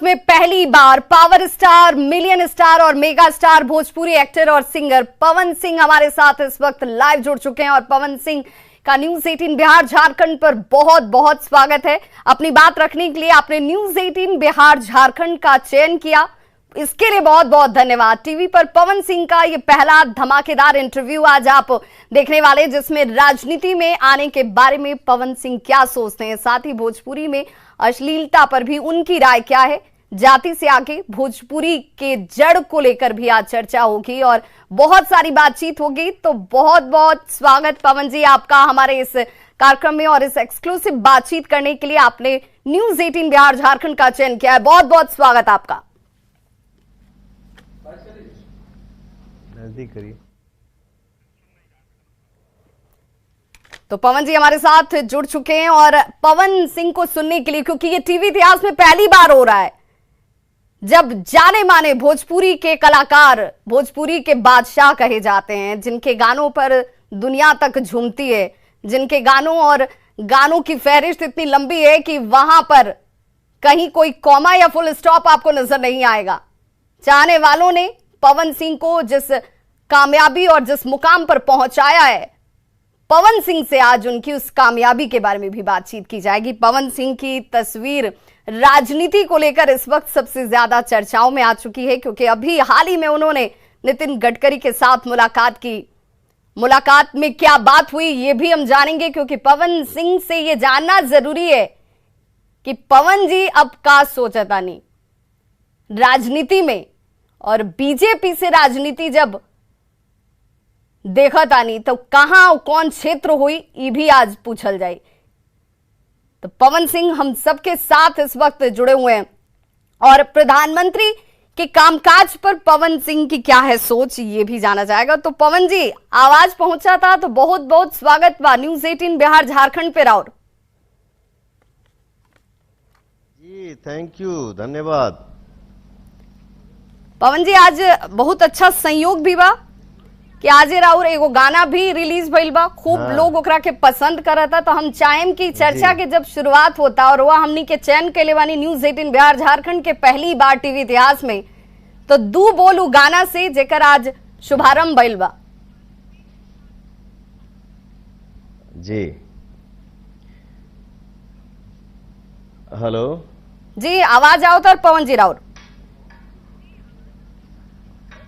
इतिहास में पहली बार पावर स्टार, मिलियन स्टार और मेगा स्टार भोजपुरी एक्टर और सिंगर पवन सिंह हमारे साथ इस वक्त लाइव जुड़ चुके हैं और पवन सिंह का न्यूज 18 बिहार झारखंड पर बहुत बहुत स्वागत है। अपनी बात रखने के लिए आपने न्यूज 18 बिहार झारखंड का चयन किया, इसके लिए बहुत बहुत धन्यवाद। टीवी पर पवन सिंह का ये पहला धमाकेदार इंटरव्यू आज आप देखने वाले, जिसमें राजनीति में आने के बारे में पवन सिंह क्या सोचते हैं, साथ ही भोजपुरी में अश्लीलता पर भी उनकी राय क्या है, जाति से आगे भोजपुरी के जड़ को लेकर भी आज चर्चा होगी और बहुत सारी बातचीत होगी। तो बहुत बहुत स्वागत पवन जी आपका हमारे इस कार्यक्रम में और इस एक्सक्लूसिव बातचीत करने के लिए आपने न्यूज 18 बिहार झारखंड का चयन किया है। बहुत बहुत स्वागत आपका। नजदीक करिए। तो पवन जी हमारे साथ जुड़ चुके हैं और पवन सिंह को सुनने के लिए, क्योंकि ये टीवी इतिहास में पहली बार हो रहा है जब जाने माने भोजपुरी के कलाकार, भोजपुरी के बादशाह कहे जाते हैं, जिनके गानों पर दुनिया तक झूमती है, जिनके गानों और गानों की फहरिस्त इतनी लंबी है कि वहां पर कहीं कोई कॉमा या फुल स्टॉप आपको नजर नहीं आएगा। चाहने वालों ने पवन सिंह को जिस कामयाबी और जिस मुकाम पर पहुंचाया है, पवन सिंह से आज उनकी उस कामयाबी के बारे में भी बातचीत की जाएगी। पवन सिंह की तस्वीर राजनीति को लेकर इस वक्त सबसे ज्यादा चर्चाओं में आ चुकी है, क्योंकि अभी हाल ही में उन्होंने नितिन गडकरी के साथ मुलाकात की। मुलाकात में क्या बात हुई ये भी हम जानेंगे, क्योंकि पवन सिंह से ये जानना जरूरी है कि पवन जी अब का सोचता नहीं राजनीति में, और बीजेपी से राजनीति जब देखा तानी तो कहां कौन क्षेत्र हुई ये भी आज पूछल जाए। तो पवन सिंह हम सबके साथ इस वक्त जुड़े हुए हैं और प्रधानमंत्री के कामकाज पर पवन सिंह की क्या है सोच ये भी जाना जाएगा। तो पवन जी आवाज पहुंचा था तो बहुत बहुत स्वागत बा न्यूज 18 बिहार झारखंड पे राउर जी। थैंक यू, धन्यवाद। पवन जी आज बहुत अच्छा संयोग भी बा कि आज राउर एगो गाना भी रिलीज भइल बा, खूब लोग ओकरा के पसंद करता। तो हम चाहेम कि चर्चा के जब शुरुआत होता और वह हमनी के चयन के लिए वानी न्यूज 18 बिहार झारखंड के पहली बार टीवी इतिहास में, तो दू बोलू गाना से जेकर आज शुभारंभ भइल बा। जी हेलो जी आवाज आओ तो पवन जी राउर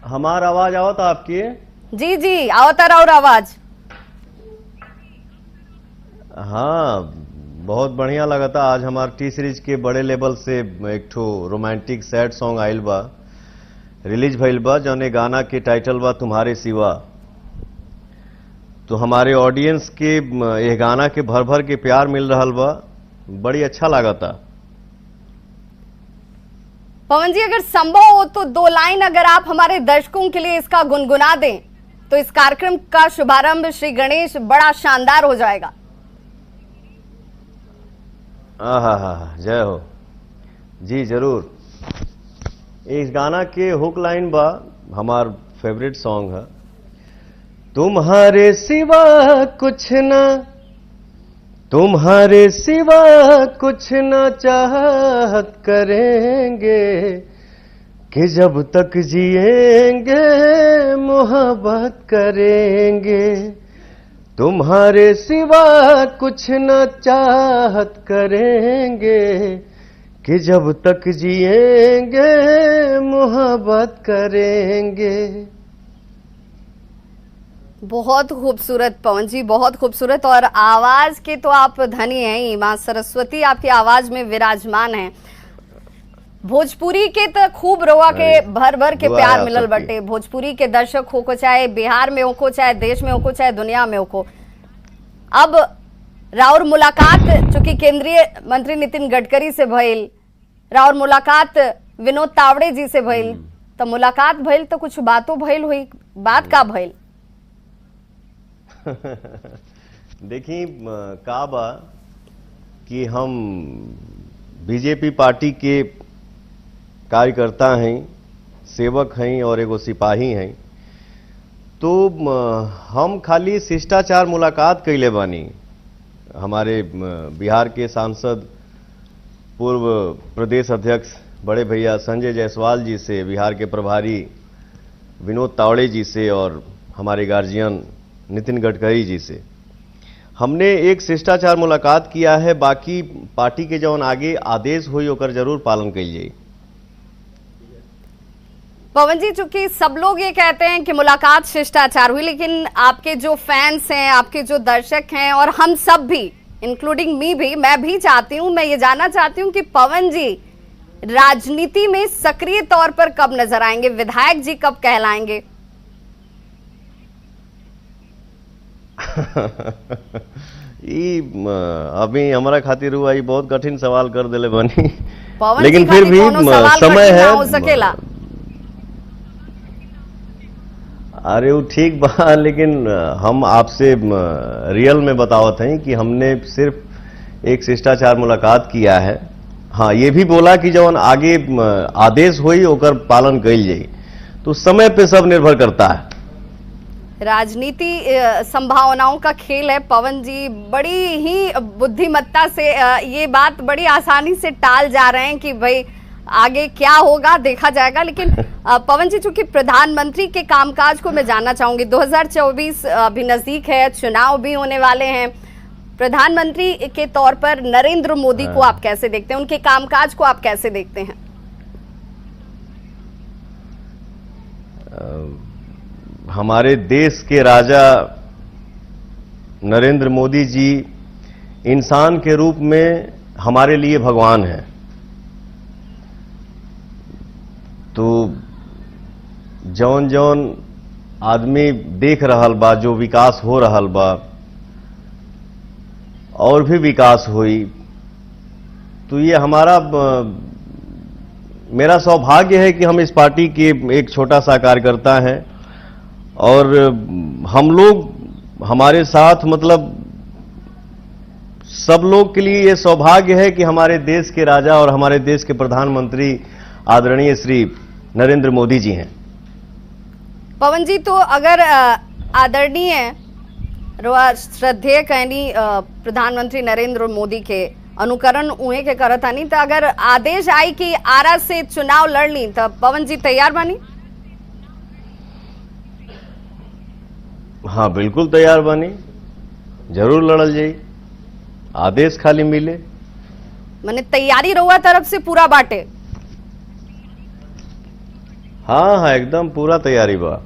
हमार आवाज आओ तो आपकी। जी जी आवता राउर आवाज। हाँ बहुत बढ़िया लगा था। आज हमार टी सीरीज के बड़े लेवल से एक ठो रोमांटिक सैड सॉन्ग आइल बा, रिलीज भइल बा, जौने गाना के टाइटल बा तुम्हारे सिवा। तो हमारे ऑडियंस के ये गाना के भर भर के प्यार मिल रहा बा, बड़ी अच्छा लगा था। पवन जी अगर संभव हो तो दो लाइन अगर आप हमारे दर्शकों के लिए इसका गुनगुना दें तो इस कार्यक्रम का शुभारंभ श्री गणेश बड़ा शानदार हो जाएगा। हा जय हो जी। जरूर। इस गाना के हुक लाइन बा हमार फेवरेट सॉन्ग है, तुम्हारे सिवा कुछ ना, तुम्हारे सिवा कुछ न चाहत करेंगे, कि जब तक जिएंगे मोहब्बत करेंगे। तुम्हारे सिवा कुछ न चाहत करेंगे, कि जब तक जिएंगे मोहब्बत करेंगे। बहुत खूबसूरत पवन जी, बहुत खूबसूरत। और आवाज के तो आप धनी हैं ही, मां सरस्वती आपकी आवाज में विराजमान है। भोजपुरी के तो खूब रोआ के भर भर के प्यार मिलल बटे। भोजपुरी के दर्शक हो को चाहे बिहार में हो को, चाहे देश में हो को, चाहे दुनिया में हो को। अब राउर मुलाकात चूंकि केंद्रीय मंत्री नितिन गडकरी से भइल, राउर मुलाकात विनोद तावड़े जी से भइल, तो मुलाकात भइल तो कुछ बातों भइल हुई, बात का भइल? देखिए का बा कि हम बीजेपी पार्टी के कार्यकर्ता हैं, सेवक हैं और एगो सिपाही हैं। तो हम खाली शिष्टाचार मुलाकात कैले बानी। हमारे बिहार के सांसद पूर्व प्रदेश अध्यक्ष बड़े भैया संजय जायसवाल जी से, बिहार के प्रभारी विनोद तावड़े जी से और हमारे गार्जियन नितिन गडकरी जी से हमने एक शिष्टाचार मुलाकात किया है। बाकी पार्टी के जौन आगे आदेश हुई ओकर जरूर पालन कइल जाई। पवन जी, चूंकि सब लोग ये कहते हैं कि मुलाकात शिष्टाचार हुई, लेकिन आपके जो फैंस हैं, आपके जो दर्शक हैं और हम सब भी इंक्लूडिंग मी भी, मैं भी चाहती हूं, मैं ये जानना चाहती हूं कि पवन जी राजनीति में सक्रिय तौर पर कब नजर आएंगे, विधायक जी कब कहलाएंगे? अभी हमारा खातिर हुआ, ये बहुत कठिन सवाल कर दिले बनी, पवन लेकिन फिर भी समय है। हो सकेला। अरे वो ठीक बा, लेकिन हम आपसे रियल में बतावत हैं कि हमने सिर्फ एक शिष्टाचार मुलाकात किया है। हाँ, ये भी बोला कि जब आगे आदेश हुई ओकर पालन कइल जाई, तो समय पे सब निर्भर करता है। राजनीति संभावनाओं का खेल है पवन जी, बड़ी ही बुद्धिमत्ता से ये बात बड़ी आसानी से टाल जा रहे हैं कि भाई आगे क्या होगा देखा जाएगा। लेकिन पवन जी, चूंकि प्रधानमंत्री के कामकाज को मैं जानना चाहूंगी, 2024 भी नजदीक है, चुनाव भी होने वाले हैं, प्रधानमंत्री के तौर पर नरेंद्र मोदी को आप कैसे देखते हैं, उनके कामकाज को आप कैसे देखते हैं? हमारे देश के राजा नरेंद्र मोदी जी इंसान के रूप में हमारे लिए भगवान हैं। तो जौन जौन आदमी देख रहल बा, जो विकास हो रहल बा और भी विकास हुई, तो ये मेरा सौभाग्य है कि हम इस पार्टी के एक छोटा सा कार्यकर्ता हैं और हम लोग हमारे साथ, मतलब सब लोग के लिए ये सौभाग्य है कि हमारे देश के राजा और हमारे देश के प्रधानमंत्री आदरणीय श्री नरेंद्र मोदी जी हैं। पवन जी, तो अगर आदरणीय श्रद्धेय कहनी प्रधानमंत्री नरेंद्र मोदी के अनुकरण उहे के करत आनी, तो अगर आदेश आई कि आरा से चुनाव लड़नी, तो पवन जी तैयार बानी? हाँ, बिल्कुल तैयार बानी, जरूर लड़ल जाई, आदेश खाली मिले। मैंने तैयारी रहुआ तरफ से पूरा बाटे? हाँ हाँ, एकदम पूरा तैयारी बा।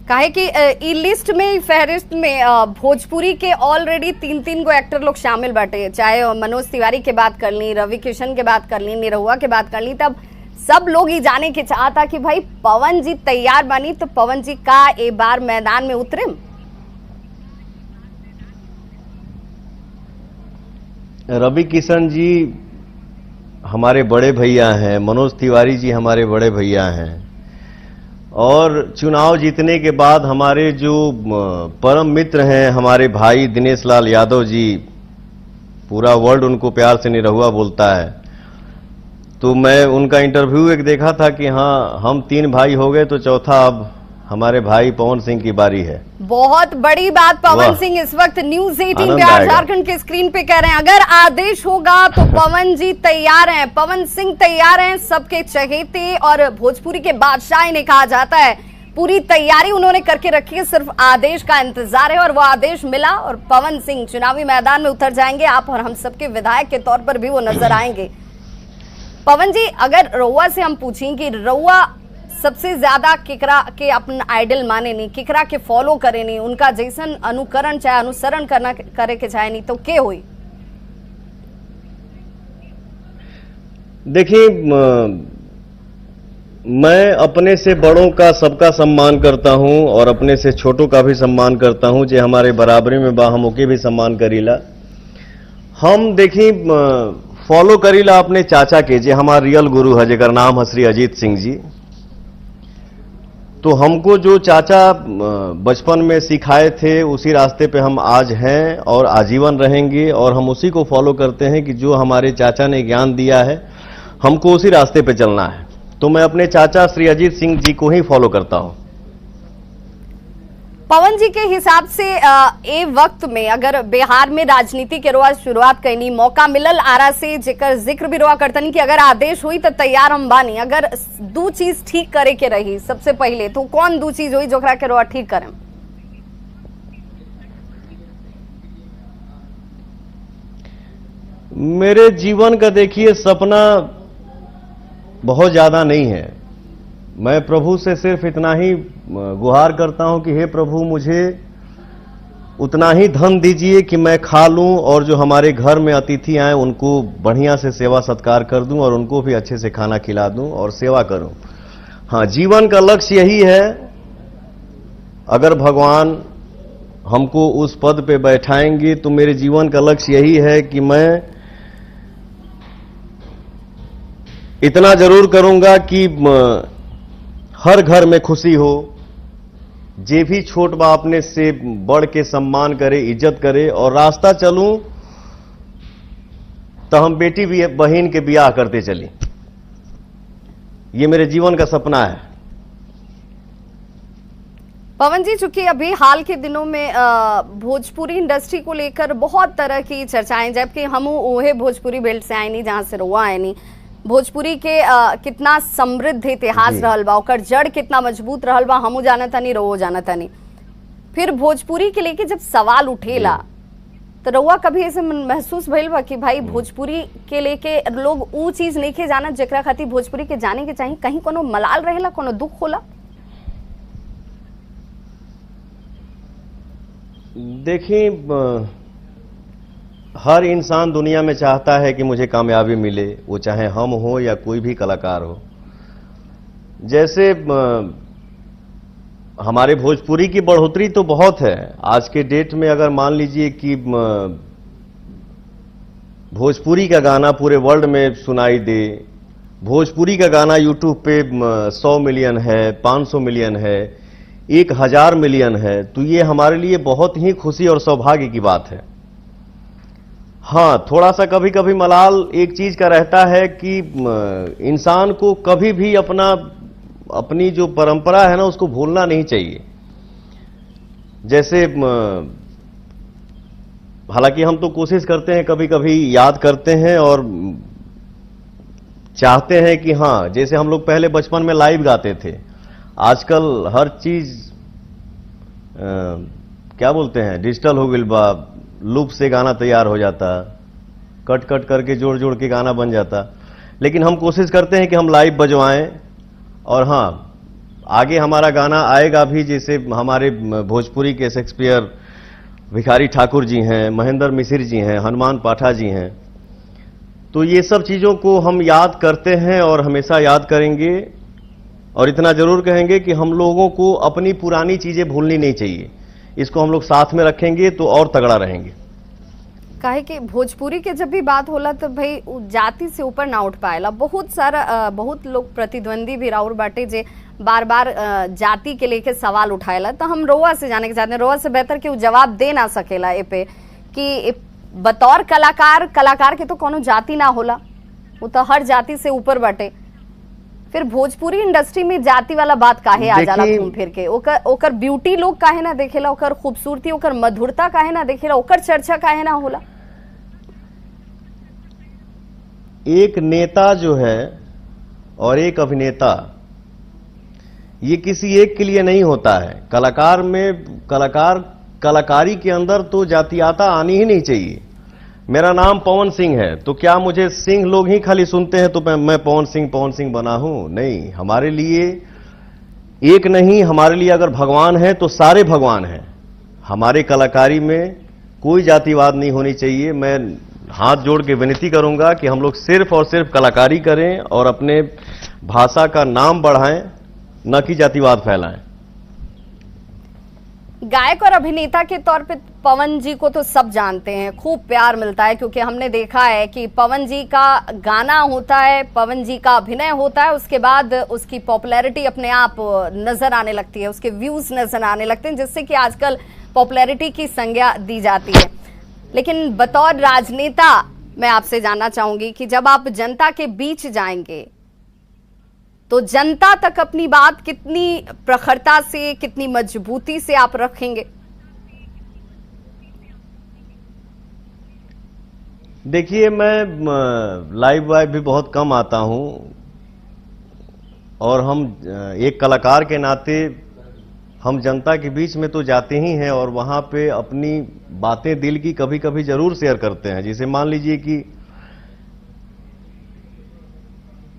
काहे कि ई लिस्ट में, फहरिस्त में भोजपुरी के ऑलरेडी 3 गो एक्टर लोग शामिल बाटे, चाहे मनोज तिवारी के बात कर ली, रवि किशन के बात कर ली, निरहुआ के बात कर ली, तब सब लोग ही जाने के चाहता कि भाई पवन जी तैयार बनी, तो पवन जी का एक बार मैदान में उतरे? रवि किशन जी हमारे बड़े भैया हैं, मनोज तिवारी जी हमारे बड़े भैया हैं, और चुनाव जीतने के बाद हमारे जो परम मित्र हैं, हमारे भाई दिनेश लाल यादव जी, पूरा वर्ल्ड उनको प्यार से निरहुआ बोलता है। तो मैं उनका इंटरव्यू एक देखा था कि हाँ, हम 3 भाई हो गए, तो चौथा अब हमारे भाई पवन सिंह की बारी है। बहुत बड़ी बात पवन सिंह इस वक्त न्यूज़ 18 बिहार झारखंड के स्क्रीन पे कह रहे हैं, अगर आदेश होगा तो पवन जी तैयार हैं, पवन सिंह तैयार हैं, सबके चहेते और भोजपुरी के बादशाह इन्हें कहा जाता है। पूरी तैयारी उन्होंने करके रखी है, सिर्फ आदेश का इंतजार है और वो आदेश मिला और पवन सिंह चुनावी मैदान में उतर जाएंगे। आप और हम सबके विधायक के तौर पर भी वो नजर आएंगे। पवन जी, अगर रउआ से हम पूछें कि रउआ सबसे ज्यादा केकरा के अपना आइडल माने नहीं, केकरा के फॉलो करे नहीं, उनका जैसन अनुकरण चाहे अनुसरण करना करे के चाहे नहीं, तो के हुई? देखिए, मैं अपने से बड़ों का सबका सम्मान करता हूं और अपने से छोटों का भी सम्मान करता हूं। जे हमारे बराबरी में बा, हम ओके भी सम्मान करीला। हम देखी फॉलो करीला अपने चाचा के, जे हमारे रियल गुरु है, जेकर नाम है श्री अजीत सिंह जी। तो हमको जो चाचा बचपन में सिखाए थे, उसी रास्ते पे हम आज हैं और आजीवन रहेंगे, और हम उसी को फॉलो करते हैं कि जो हमारे चाचा ने ज्ञान दिया है, हमको उसी रास्ते पे चलना है। तो मैं अपने चाचा श्री अजीत सिंह जी को ही फॉलो करता हूं। पवन जी के हिसाब से ए वक्त में अगर बिहार में राजनीति के रोआ शुरुआत करनी मौका मिलल आरा से जेकर जिक्र भी रोआ करतनी कि अगर आदेश हुई तो तैयार हम बानी, अगर दू चीज ठीक करे के रही सबसे पहले तो कौन दू चीज हुई जोकरा के रोआ ठीक करें? मेरे जीवन का देखिए सपना बहुत ज्यादा नहीं है। मैं प्रभु से सिर्फ इतना ही गुहार करता हूं कि हे प्रभु मुझे उतना ही धन दीजिए कि मैं खा लूं और जो हमारे घर में अतिथि आए उनको बढ़िया से सेवा सत्कार कर दूं और उनको भी अच्छे से खाना खिला दूं और सेवा करूं। हाँ, जीवन का लक्ष्य यही है। अगर भगवान हमको उस पद पे बैठाएंगे तो मेरे जीवन का लक्ष्य यही है कि मैं इतना जरूर करूंगा कि हर घर में खुशी हो, जे भी छोट बा अपने से बढ़ के सम्मान करे, इज्जत करे, और रास्ता चलूं तो हम बेटी भी बहन के ब्याह करते चली। ये मेरे जीवन का सपना है। पवन जी, चूंकि अभी हाल के दिनों में भोजपुरी इंडस्ट्री को लेकर बहुत तरह की चर्चाएं, जबकि हम ओहे भोजपुरी बेल्ट से आए नहीं जहां से रुआ आए नहीं, भोजपुरी के कितना समृद्ध इतिहास रहल बा, ओकर जड़ कितना मजबूत रहल बा, हमू जानता नहीं, रहो जानता नहीं। फिर भोजपुरी के लेके जब सवाल उठेला तो रउआ कभी ऐसे महसूस भइल बा कि भाई भोजपुरी के लेके लोग ऊ चीज नहीं के जानत जेकरा खातिर भोजपुरी के जाने के चाहिए, कहीं कोनो मलाल रहेला, कोनो दुख होला? देखिए, हर इंसान दुनिया में चाहता है कि मुझे कामयाबी मिले, वो चाहे हम हो या कोई भी कलाकार हो। जैसे हमारे भोजपुरी की बढ़ोतरी तो बहुत है। आज के डेट में अगर मान लीजिए कि भोजपुरी का गाना पूरे वर्ल्ड में सुनाई दे, भोजपुरी का गाना यूट्यूब पे 100 मिलियन है, 500 मिलियन है, 1000 मिलियन है, तो ये हमारे लिए बहुत ही खुशी और सौभाग्य की बात है। हाँ, थोड़ा सा कभी कभी मलाल एक चीज का रहता है कि इंसान को कभी भी अपनी जो परंपरा है ना उसको भूलना नहीं चाहिए। जैसे हालांकि हम तो कोशिश करते हैं, कभी कभी याद करते हैं और चाहते हैं कि हाँ, जैसे हम लोग पहले बचपन में लाइव गाते थे, आजकल हर चीज क्या बोलते हैं, डिजिटल हो गई बा, लूप से गाना तैयार हो जाता, कट कट करके जोड़ जोड़ के गाना बन जाता। लेकिन हम कोशिश करते हैं कि हम लाइव बजवाएं, और हाँ, आगे हमारा गाना आएगा भी। जैसे हमारे भोजपुरी के शेक्सपियर भिखारी ठाकुर जी हैं, महेंद्र मिसिर जी हैं, हनुमान पाठा जी हैं, तो ये सब चीजों को हम याद करते हैं और हमेशा याद करेंगे। और इतना जरूर कहेंगे कि हम लोगों को अपनी पुरानी चीजें भूलनी नहीं चाहिए, इसको हम लोग साथ में रखेंगे तो और तगड़ा रहेंगे। काहे कि भोजपुरी के जब भी बात होला तो भाई जाति से ऊपर ना उठ पाएला। बहुत लोग प्रतिद्वंदी भी राउर बाटे जे बार बार जाति के लेके सवाल उठाएला। तो हम रोआ से जाने के चाहते हैं, रोआ से बेहतर कि वो जवाब दे ना सकेला ए पे कि बतौर कलाकार के तो कोनो जाति ना होला, वो तो हर जाति से ऊपर बाटे। फिर भोजपुरी इंडस्ट्री में जाति वाला बात काहे आ जाला घूम फिर के? ओकर ब्यूटी लोग काहे ना देखेला, ओकर खूबसूरती, ओकर मधुरता काहे ना देखेला, ओकर चर्चा काहे ना होला? एक नेता जो है और एक अभिनेता, ये किसी एक के लिए नहीं होता है। कलाकारी के अंदर तो जातीयता आनी ही नहीं चाहिए। मेरा नाम पवन सिंह है, तो क्या मुझे सिंह लोग ही खाली सुनते हैं तो मैं पवन सिंह बना हूं? नहीं, हमारे लिए एक नहीं, हमारे लिए अगर भगवान है तो सारे भगवान हैं। हमारे कलाकारी में कोई जातिवाद नहीं होनी चाहिए। मैं हाथ जोड़ के विनती करूंगा कि हम लोग सिर्फ और सिर्फ कलाकारी करें और अपने भाषा का नाम बढ़ाएं, न कि जातिवाद फैलाएं। गायक और अभिनेता के तौर पे पवन जी को तो सब जानते हैं, खूब प्यार मिलता है, क्योंकि हमने देखा है कि पवन जी का गाना होता है, पवन जी का अभिनय होता है, उसके बाद उसकी पॉपुलैरिटी अपने आप नजर आने लगती है, उसके व्यूज नजर आने लगते हैं, जिससे कि आजकल पॉपुलैरिटी की संज्ञा दी जाती है। लेकिन बतौर राजनेता मैं आपसे जानना चाहूंगी कि जब आप जनता के बीच जाएंगे तो जनता तक अपनी बात कितनी प्रखरता से, कितनी मजबूती से आप रखेंगे? देखिए, मैं लाइव वाइव भी बहुत कम आता हूं और हम एक कलाकार के नाते हम जनता के बीच में तो जाते ही हैं और वहां पे अपनी बातें दिल की कभी कभी जरूर शेयर करते हैं। जैसे मान लीजिए कि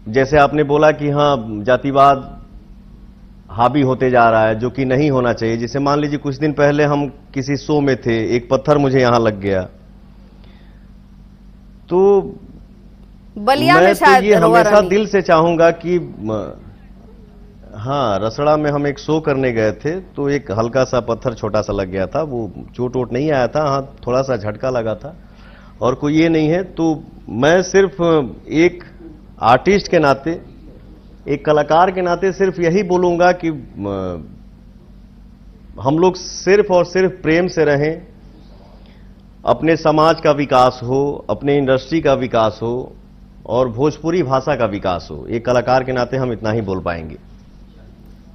जैसे आपने बोला कि हाँ, जातिवाद हावी होते जा रहा है, जो कि नहीं होना चाहिए। जैसे मान लीजिए कुछ दिन पहले हम किसी शो में थे, एक पत्थर मुझे यहां लग गया, तो बलिया में मैं शायद तो ये हमेशा रोआ-रमी। दिल से चाहूंगा कि हाँ, रसड़ा में हम एक शो करने गए थे, तो एक हल्का सा पत्थर छोटा सा लग गया था। वो चोट वोट नहीं आया था, हाँ थोड़ा सा झटका लगा था और कोई ये नहीं है। तो मैं सिर्फ एक आर्टिस्ट के नाते, एक कलाकार के नाते सिर्फ यही बोलूंगा कि हम लोग सिर्फ और सिर्फ प्रेम से रहें, अपने समाज का विकास हो, अपने इंडस्ट्री का विकास हो और भोजपुरी भाषा का विकास हो। एक कलाकार के नाते हम इतना ही बोल पाएंगे।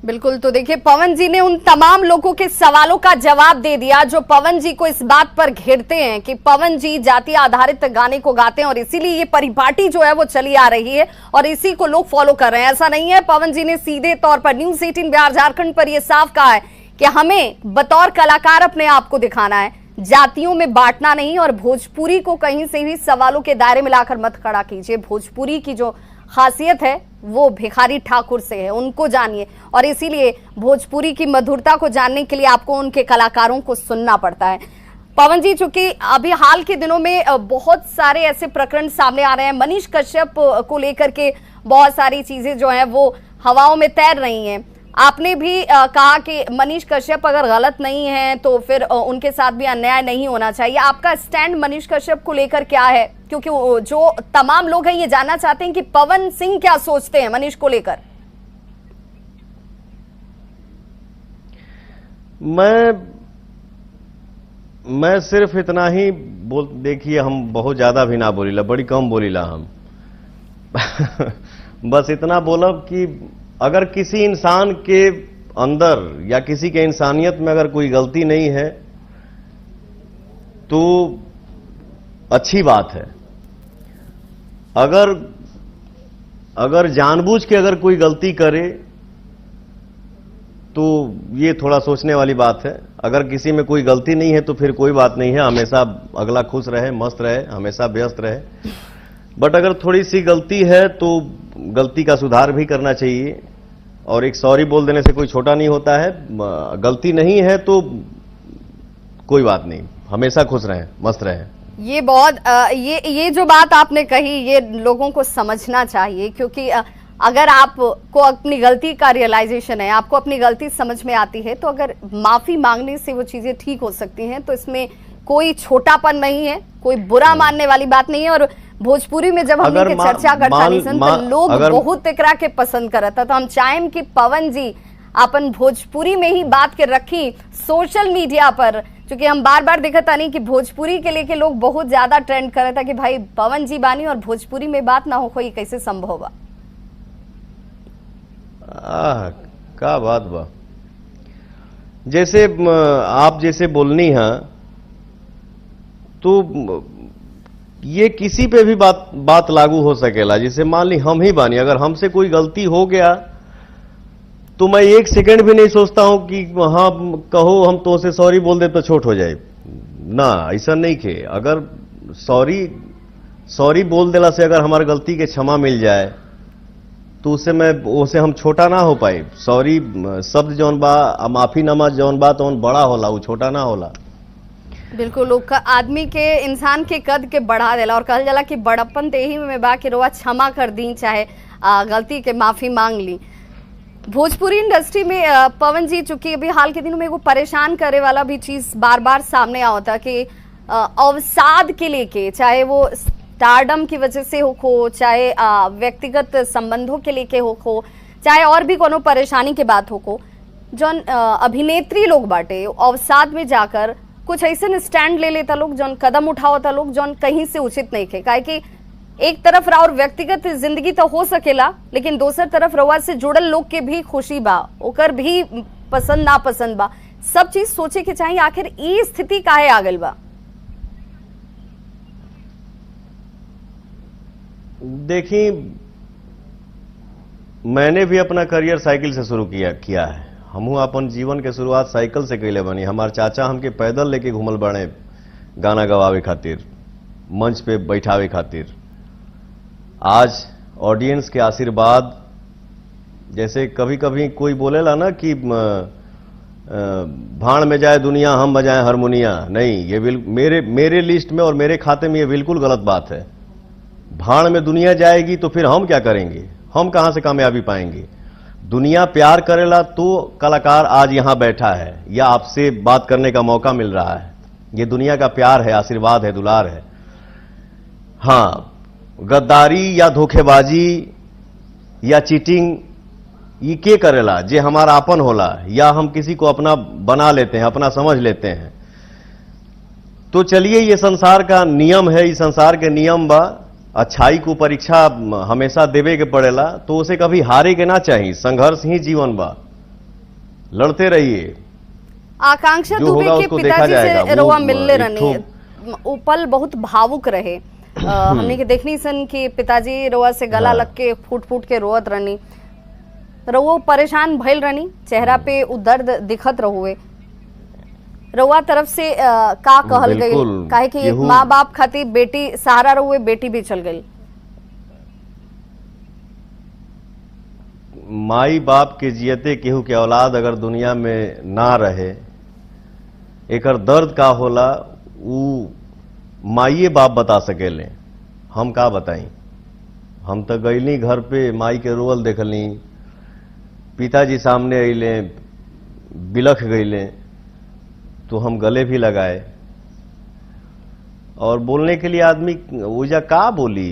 बिल्कुल। तो देखिए, पवन जी ने उन तमाम लोगों के सवालों का जवाब दे दिया जो पवन जी को इस बात पर घेरते हैं कि पवन जी जाति आधारित गाने को गाते हैं और इसीलिए ये परिपाटी जो है वो चली आ रही है और इसी को लोग फॉलो कर रहे हैं। ऐसा नहीं है। पवन जी ने सीधे तौर पर न्यूज़ 18 बिहार झारखंड पर यह साफ कहा है कि हमें बतौर कलाकार अपने आप को दिखाना है, जातियों में बांटना नहीं और भोजपुरी को कहीं से भी सवालों के दायरे में लाकर मत खड़ा कीजिए। भोजपुरी की जो खासियत है वो भिखारी ठाकुर से है, उनको जानिए और इसीलिए भोजपुरी की मधुरता को जानने के लिए आपको उनके कलाकारों को सुनना पड़ता है। पवन जी, चूंकि अभी हाल के दिनों में बहुत सारे ऐसे प्रकरण सामने आ रहे हैं, मनीष कश्यप को लेकर के बहुत सारी चीजें जो है वो हवाओं में तैर रही हैं। आपने भी कहा कि मनीष कश्यप अगर गलत नहीं है तो फिर उनके साथ भी अन्याय नहीं होना चाहिए। आपका स्टैंड मनीष कश्यप को लेकर क्या है? क्योंकि जो तमाम लोग हैं ये जानना चाहते हैं कि पवन सिंह क्या सोचते हैं मनीष को लेकर। मैं सिर्फ इतना ही बोल, देखिए हम बहुत ज्यादा भी ना बोलीला, बड़ी कम बोलीला हम बस इतना बोलब कि अगर किसी इंसान के अंदर या किसी के इंसानियत में अगर कोई गलती नहीं है तो अच्छी बात है। अगर जानबूझ के अगर कोई गलती करे तो ये थोड़ा सोचने वाली बात है। अगर किसी में कोई गलती नहीं है तो फिर कोई बात नहीं है, हमेशा अगला खुश रहे, मस्त रहे, हमेशा व्यस्त रहे। बट अगर थोड़ी सी गलती है तो गलती का सुधार भी करना चाहिए और एक सॉरी बोल देने से कोई छोटा नहीं होता है। गलती नहीं है तो कोई बात नहीं, हमेशा खुश रहें, मस्त रहें। ये बहुत ये जो बात आपने कही ये लोगों को समझना चाहिए, क्योंकि अगर आपको अपनी गलती का रियलाइजेशन है, आपको अपनी गलती समझ में आती है, तो अगर माफी मांगने से वो चीजें ठीक हो सकती हैं, तो इसमें कोई छोटापन नहीं है, कोई बुरा मानने वाली बात नहीं है। और भोजपुरी में जब हमने चर्चा करता नहीं तो लोग बहुत एकरा के पसंद करता, तो हम चाहें कि पवन जी अपन भोजपुरी में ही बात के रखी सोशल मीडिया पर, क्योंकि हम बार बार देखता नहीं कि भोजपुरी के लेके लोग बहुत ज्यादा ट्रेंड कर रहे था कि भाई पवन जी बानी और भोजपुरी में बात ना हो, ये कैसे संभव बा? क्या बात बा। जैसे आप जैसे बोलनी है तो ये किसी पे भी बात लागू हो सकेला। जैसे मान ली हम ही बानी, अगर हमसे कोई गलती हो गया तो मैं एक सेकंड भी नहीं सोचता हूं कि हाँ कहो हम तो से सॉरी बोल दे तो छोट हो जाए ना, ऐसा नहीं खे। अगर सॉरी बोल देला से अगर हमारी गलती के क्षमा मिल जाए तो उससे हम छोटा ना हो पाए। सॉरी शब्द जौन बा, माफी नामा जौन बा तो बड़ा होला, वो छोटा ना होला। बिल्कुल, लोग आदमी के इंसान के कद के बढ़ा देला और कहल जाला कि बड़प्पन ते ही में बा कि रोआ क्षमा कर दी, चाहे गलती के माफी मांग ली। भोजपुरी इंडस्ट्री में पवन जी, चूंकि अभी हाल के दिनों में वो परेशान करे वाला भी चीज बार बार सामने आता कि अवसाद के लेके, चाहे वो स्टारडम की वजह से हो, चाहे व्यक्तिगत संबंधों के लेके हो, चाहे और भी कोनो परेशानी के बात हो, जौन अभिनेत्री लोग बाटे अवसाद में जाकर कुछ ऐसे स्टैंड ले लेता लोग, जौन कदम उठावता लोग जौन कहीं से उचित नहीं थे। काहे कि एक तरफ राउर व्यक्तिगत जिंदगी तो हो सकेला, लेकिन दोसर तरफ रउआ से जुड़ल लोग के भी खुशी बा, ओकर भी पसंद ना पसंद बा, सब चीज सोचे के चाहिए आखिर ई स्थिति काहे आ गइल बा। देखिए, मैंने भी अपना करियर साइकिल से शुरू किया है। हमहू अपन जीवन के शुरुआत साइकिल से कैले बनी। हमार चाचा हमके पैदल लेके घूमल बने गाना गवावे खातिर, मंच पे बैठावे खातिर। आज ऑडियंस के आशीर्वाद, जैसे कभी कभी कोई बोलेला ना कि भाड़ में जाए दुनिया हम बजाएं हारमोनिया, नहीं, ये मेरे लिस्ट में और मेरे खाते में ये बिल्कुल गलत बात है। भाड़ में दुनिया जाएगी तो फिर हम क्या करेंगे, हम कहां से कामयाबी पाएंगे। दुनिया प्यार करेला तो कलाकार आज यहां बैठा है या आपसे बात करने का मौका मिल रहा है। ये दुनिया का प्यार है, आशीर्वाद है, दुलार है। हां, गद्दारी या धोखेबाजी या चीटिंग ये के करेला जे हमारा अपन होला, या हम किसी को अपना बना लेते हैं, अपना समझ लेते हैं। तो चलिए, ये संसार का नियम है, इस संसार के नियम बा। अच्छाई को परीक्षा हमेशा देवे के पड़ेला, तो उसे कभी हारे के ना चाहिए। संघर्ष ही जीवन बा, लड़ते रहिए। आकांक्षा दुबे के पिताजी से रउआ मिलले रहनी, वो पल बहुत भावुक रहे। हमने के देखनी सन कि पिताजी रउआ से गला लग के फूट फूट के रोवत रहनी, रउआ परेशान भइल रहनी, चेहरा पे उ दर्द दिखत रहुए। रउआ तरफ से का कहल गई, काहे कि एक माँ बाप खातिर बेटी सहारा रहुए, बेटी भी चल गई। माई बाप के जियते केहू के औलाद अगर दुनिया में ना रहे, एकर दर्द का होला उ माइये बाप बता सकेले, हम का बताई। हम तो गईली घर पे, माई के रोवल देखली, पिताजी सामने अइले, बिलख गईले, तो हम गले भी लगाए। और बोलने के लिए आदमी ओजा का बोली,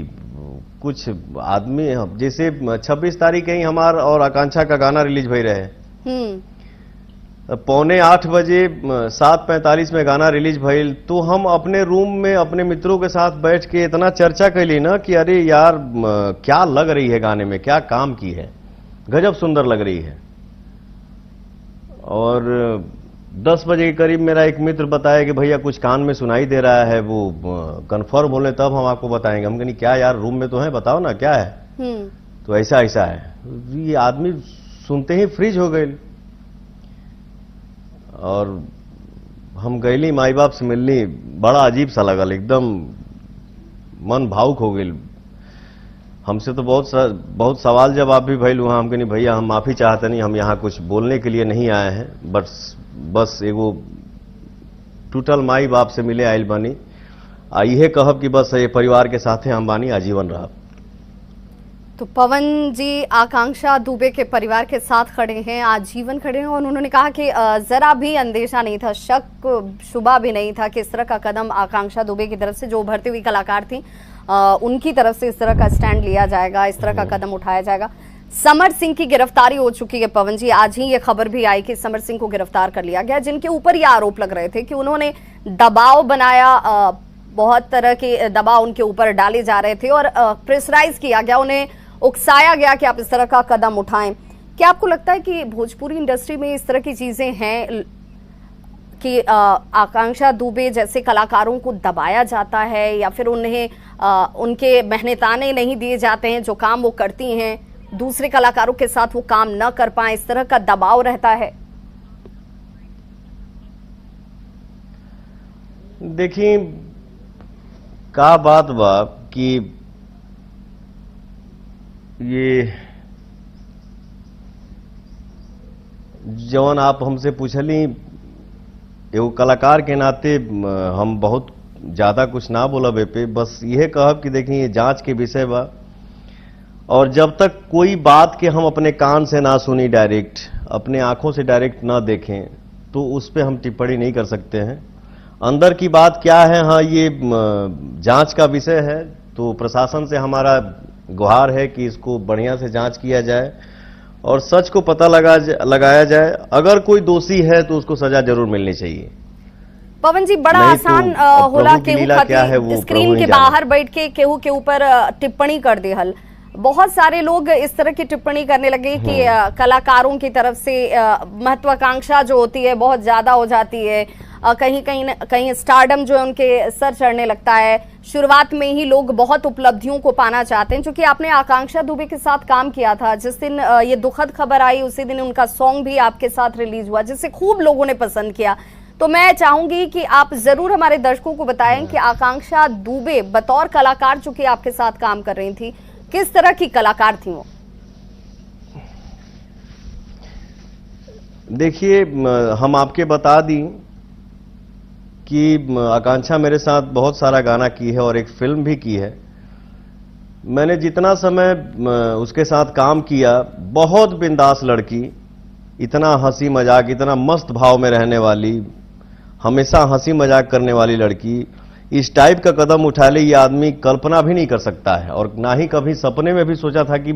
कुछ आदमी, जैसे 26 तारीख ही हमार और आकांक्षा का गाना रिलीज भई रहे, 7:45 बजे 7:45 में गाना रिलीज भइल, तो हम अपने रूम में अपने मित्रों के साथ बैठ के इतना चर्चा कैली ना कि अरे यार क्या लग रही है गाने में, क्या काम की है, गजब सुंदर लग रही है। और 10 बजे के करीब मेरा एक मित्र बताया कि भैया कुछ कान में सुनाई दे रहा है, वो कंफर्म बोले तब हम आपको बताएंगे। हम कहीं क्या यार, रूम में तो है, बताओ ना क्या है। तो ऐसा ऐसा है। ये आदमी सुनते ही फ्रीज हो गए। और हम गईली माई बाप से मिलनी, बड़ा अजीब सा लगल, एकदम मन भावुक हो गई। हमसे तो बहुत सवाल जवाब भी भइल वहां। हम कहीं भैया हम माफी चाहते नहीं, हम यहाँ कुछ बोलने के लिए नहीं आए हैं, बस एगो टूटल माई बाप से मिले आइल बानी। यह कहब कि बस ये परिवार के साथ हम बानी, आजीवन रहा। तो पवन जी आकांक्षा दुबे के परिवार के साथ खड़े हैं, आजीवन खड़े हैं। और उन्होंने कहा कि जरा भी अंदेशा नहीं था, शक शुबा भी नहीं था कि इस तरह का कदम आकांक्षा दुबे की तरफ से, जो उभरती हुई कलाकार थी, उनकी तरफ से इस तरह का स्टैंड लिया जाएगा, इस तरह का कदम उठाया जाएगा। समर सिंह की गिरफ्तारी हो चुकी है पवन जी। आज ही ये खबर भी आई कि समर सिंह को गिरफ्तार कर लिया गया, जिनके ऊपर ये आरोप लग रहे थे कि उन्होंने दबाव बनाया, बहुत तरह के दबाव उनके ऊपर डाले जा रहे थे और प्रेशराइज किया गया, उन्हें उकसाया गया कि आप इस तरह का कदम उठाएं। क्या आपको लगता है कि भोजपुरी इंडस्ट्री में इस तरह की चीजें हैं कि आकांक्षा दुबे जैसे कलाकारों को दबाया जाता है, या फिर उन्हें उनके मेहनताने नहीं दिए जाते हैं, जो काम वो करती हैं दूसरे कलाकारों के साथ वो काम न कर पाए, इस तरह का दबाव रहता है? देखिए, का बात बा कि ये जवन आप हमसे पूछली, एगो कलाकार के नाते हम बहुत ज्यादा कुछ ना बोलब पे, बस यह कहब कि देखिए ये जांच के विषय बा, और जब तक कोई बात के हम अपने कान से ना सुनी, डायरेक्ट अपने आंखों से डायरेक्ट ना देखें, तो उस पर हम टिप्पणी नहीं कर सकते हैं। अंदर की बात क्या है, हाँ, ये जांच का विषय है, तो प्रशासन से हमारा गुहार है कि इसको बढ़िया से जांच किया जाए और सच को पता लगाया जाए। अगर कोई दोषी है तो उसको सजा जरूर मिलनी चाहिए। पवन जी, बड़ा नहीं आसान तो अब होला प्रभु की केहू लीला क्या है खातिर वो स्क्रीन प्रभु ही के जाने। बाहर बैठ के केहू के ऊपर टिप्पणी कर दे हल। बहुत सारे लोग इस तरह की टिप्पणी करने लगे कि कलाकारों की तरफ से महत्वाकांक्षा जो होती है बहुत ज्यादा हो जाती है, कहीं कहीं कहीं स्टारडम जो है उनके सर चढ़ने लगता है। शुरुआत में ही लोग बहुत उपलब्धियों को पाना चाहते हैं। क्योंकि आपने आकांक्षा दुबे के साथ काम किया था, जिस दिन ये दुखद खबर आई उसी दिन उनका सॉन्ग भी आपके साथ रिलीज हुआ, जिसे खूब लोगों ने पसंद किया। तो मैं चाहूंगी कि आप जरूर हमारे दर्शकों को बताएं कि आकांक्षा दुबे बतौर कलाकार चूंकि आपके साथ काम कर रही थी, किस तरह की कलाकार थी वो? देखिए, हम आपके बता दी कि आकांक्षा मेरे साथ बहुत सारा गाना की है और एक फिल्म भी की है। मैंने जितना समय उसके साथ काम किया, बहुत बिंदास लड़की, इतना हंसी मजाक, इतना मस्त भाव में रहने वाली, हमेशा हंसी मजाक करने वाली लड़की, इस टाइप का कदम उठा ले ये आदमी कल्पना भी नहीं कर सकता है। और ना ही कभी सपने में भी सोचा था कि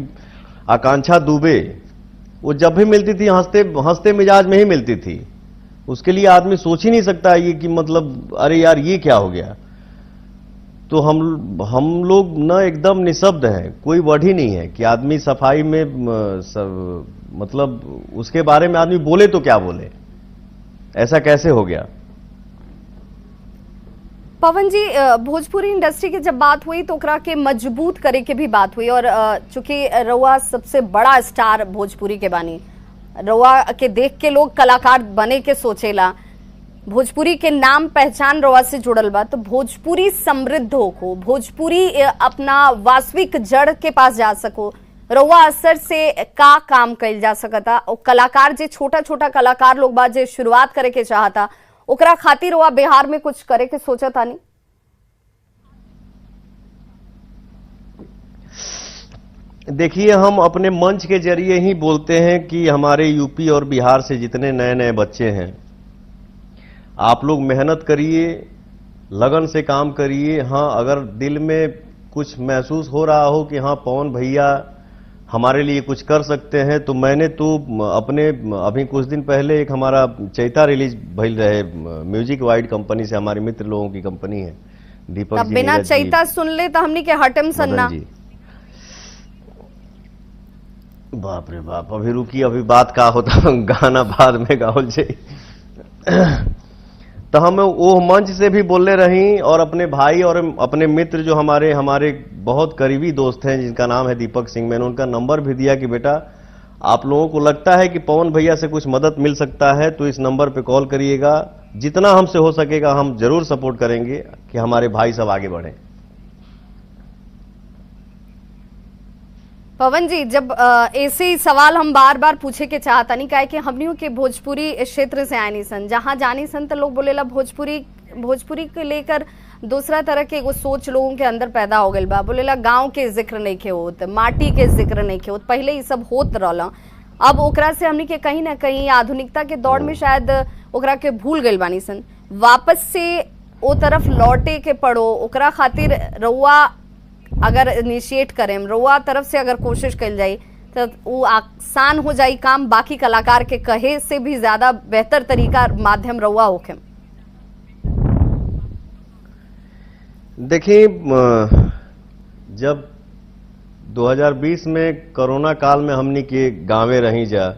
आकांक्षा दुबे, वो जब भी मिलती थी हंसते हंसते मिजाज में ही मिलती थी। उसके लिए आदमी सोच ही नहीं सकता ये कि मतलब अरे यार ये क्या हो गया। तो हम लोग ना एकदम निशब्द हैं, कोई वर्ड ही नहीं है कि आदमी सफाई में मतलब उसके बारे में आदमी बोले तो क्या बोले, ऐसा कैसे हो गया। पवन जी, भोजपुरी इंडस्ट्री की जब बात हुई तो ओकरा के मजबूत करे के भी बात हुई। और चूंकि रउआ सबसे बड़ा स्टार भोजपुरी के बानी, रउआ के देख के लोग कलाकार बने के सोचेला, भोजपुरी के नाम पहचान रउआ से जुड़ल बा, तो भोजपुरी समृद्ध हो, भोजपुरी अपना वास्तविक जड़ के पास जा सको, रउआ असर से का काम कइल जा सकता। और कलाकार जे छोटा छोटा कलाकार लोग बा जे शुरुआत करे के चाहता, ओकरा खातिर रउआ बिहार में कुछ करे के सोचता नहीं? देखिए, हम अपने मंच के जरिए ही बोलते हैं कि हमारे यूपी और बिहार से जितने नए नए बच्चे हैं, आप लोग मेहनत करिए, लगन से काम करिए। हाँ, अगर दिल में कुछ महसूस हो रहा हो कि हाँ पवन भैया हमारे लिए कुछ कर सकते हैं, तो मैंने तो अपने अभी कुछ दिन पहले एक हमारा चैता रिलीज भइल रहे म्यूजिक वाइड कंपनी से, हमारे मित्र लोगों की कंपनी है, दीपक जी, बिना चैता सुन ले तो हमने के हटम सन्ना। बाप रे बाप, अभी रुकी, अभी बात का होता गाना बाद में गाओल जाए। तो हम वो मंच से भी बोलने रही, और अपने भाई और अपने मित्र जो हमारे बहुत करीबी दोस्त हैं जिनका नाम है दीपक सिंह, मैंने उनका नंबर भी दिया कि बेटा आप लोगों को लगता है कि पवन भैया से कुछ मदद मिल सकता है तो इस नंबर पे कॉल करिएगा, जितना हमसे हो सकेगा हम जरूर सपोर्ट करेंगे कि हमारे भाई सब आगे बढ़े। पवन जी, जब ऐसे ही सवाल हम बार बार पूछे के चाहता नहीं, काहे कि हमनियों के भोजपुरी क्षेत्र से आए नहीं सन, जहां जानी सन तो लोग बोलेला भोजपुरी के लेकर दूसरा तरह के एगो सोच लोगों के अंदर पैदा हो गई बा। बोलेला गांव के जिक्र नहीं के होत, माटी के जिक्र नहीं के होत, पहले ये सब होत रहला, अब ओकरा से हमनी के कहीं ना कहीं आधुनिकता के दौड़ में शायद ओकरा के भूल गई बानी सन। वापस से ओ तरफ लौटे के पड़ो, ओकरा खातिर रउआ अगर इनिशिएट करें, रउआ तरफ से अगर कोशिश कल जाए तो वो आसान हो जाए काम, बाकी कलाकार के कहे से भी ज्यादा बेहतर तरीका माध्यम रउआ होके। देखिए, जब 2020 में कोरोना काल में हमनी के गांवे रही जा,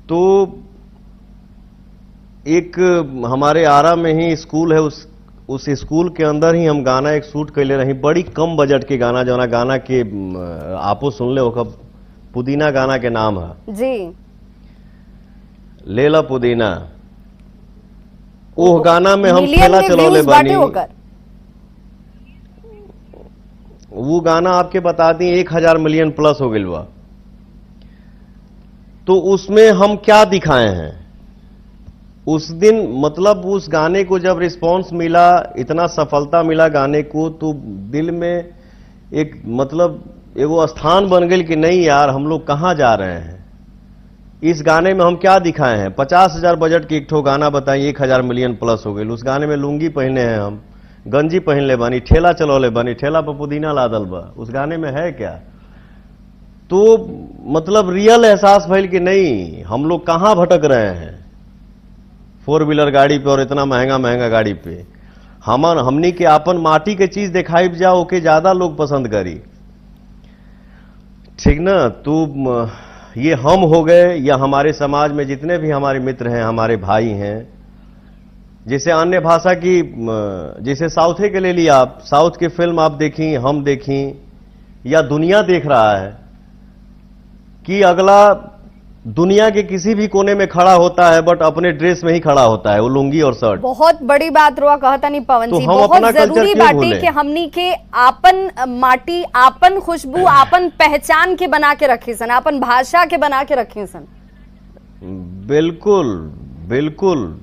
तो एक हमारे आरा में ही स्कूल है, उस स्कूल के अंदर ही हम गाना एक शूट कैले रही, बड़ी कम बजट के गाना, जो गाना के आपो सुन ले हो, पुदीना गाना के नाम है जी, लेला पुदीना। वो गाना में हम खेला चलौले बानी, वो गाना आपके बता दी 1000 मिलियन प्लस हो गई बा। तो उसमें हम क्या दिखाए हैं उस दिन, मतलब उस गाने को जब रिस्पांस मिला, इतना सफलता मिला गाने को, तो दिल में एक मतलब एगो स्थान बन गई कि नहीं यार हम लोग कहां जा रहे हैं, इस गाने में हम क्या दिखाए हैं। 50,000 बजट की एक ठो गाना बताइए, 1000 मिलियन प्लस हो गई। उस गाने में लुंगी पहने हैं हम, गंजी पहन ले बानी, ठेला चलौले बानी, ठेला पर पुदीना लादल बा, उस गाने में है क्या। तो मतलब रियल एहसास भइल कि नहीं हम लोग कहां भटक रहे हैं। 4 व्हीलर गाड़ी पे और इतना महंगा महंगा गाड़ी पे। हमनी के आपन माटी के चीज दिखाई जाओ के ज्यादा लोग पसंद करी, ठीक ना। तो ये हम हो गए या हमारे समाज में जितने भी हमारे मित्र हैं, हमारे भाई हैं, जैसे अन्य भाषा की, जैसे साउथ के ले लिया आप, साउथ की फिल्म आप देखी, हम देखी, या दुनिया देख रहा है कि अगला दुनिया के किसी भी कोने में खड़ा होता है बट अपने ड्रेस में ही खड़ा होता है, वो लुंगी और शर्ट। बहुत बड़ी बात रुआ कहता नहीं पवन तो जी, हम बहुत अपना कल्चर जरूरी क्यों बाटी भूलें? कि हमनी के आपन माटी, आपन खुशबू, आपन पहचान के बना के रखे सन, आपन भाषा के बना के रखे सन। बिल्कुल बिल्कुल,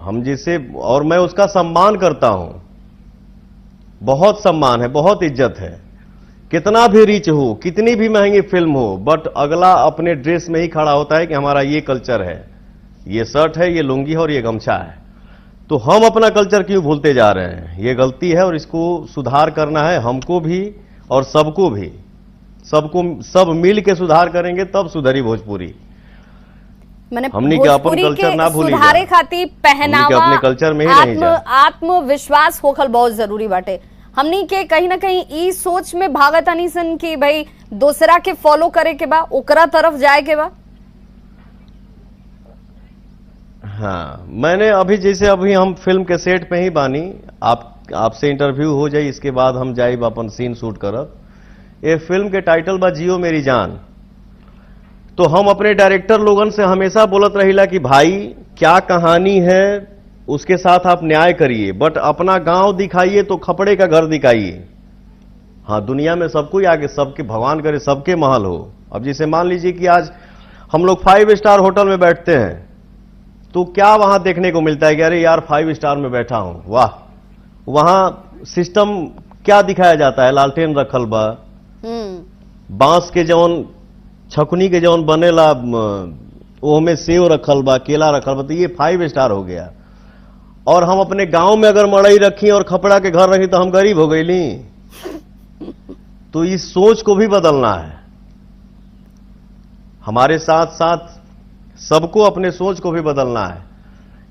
हम जिसे, और मैं उसका सम्मान करता हूं, बहुत सम्मान है, बहुत इज्जत है। कितना भी रिच हो, कितनी भी महंगी फिल्म हो, बट अगला अपने ड्रेस में ही खड़ा होता है कि हमारा ये कल्चर है, ये शर्ट है, ये लुंगी है और ये गमछा है। तो हम अपना कल्चर क्यों भूलते जा रहे हैं? ये गलती है और इसको सुधार करना है हमको भी और सबको भी। सब मिल के सुधार करेंगे तब सुधरी भोजपुरी। मैंने हमनी के अपन कल्चर ना भूली सुधारे खातिर पहनावा, अपने कल्चर में ही नहीं जा। आत्मविश्वास होखल बहुत जरूरी बाटे। हमनी के कहीं ना कहीं ई सोच में भागत आनी सन कि भाई दूसरा के फॉलो करे के बा, ओकरा तरफ जाए के बा। हाँ, मैंने अभी हम फिल्म के सेट पे ही बानी, आपसे इंटरव्यू हो जाए, इसके बाद हम जाइब अपन सीन शूट करब। ये फिल्म के टाइटल बा जियो मेरी जान। तो हम अपने डायरेक्टर लोगन से हमेशा बोलत रहिला कि भाई क्या कहानी है उसके साथ आप न्याय करिए, बट अपना गांव दिखाइए तो खपड़े का घर दिखाइए। हाँ, दुनिया में सबको ही आगे, सबके भगवान करे सबके महल हो। अब जैसे मान लीजिए कि आज हम लोग 5 स्टार होटल में बैठते हैं तो क्या वहां देखने को मिलता है कि अरे यार 5 स्टार में बैठा हूं, वाह। वहां सिस्टम क्या दिखाया जाता है? लालटेन रखल बा, बांस के जौन छकुनी के जौन बनेला वो में सेव रखल बा, केला रखल बा, तो ये 5 स्टार हो गया। और हम अपने गांव में अगर मड़ई रखी और खपड़ा के घर रखी तो हम गरीब हो गईली। तो इस सोच को भी बदलना है, हमारे साथ साथ सबको अपने सोच को भी बदलना है।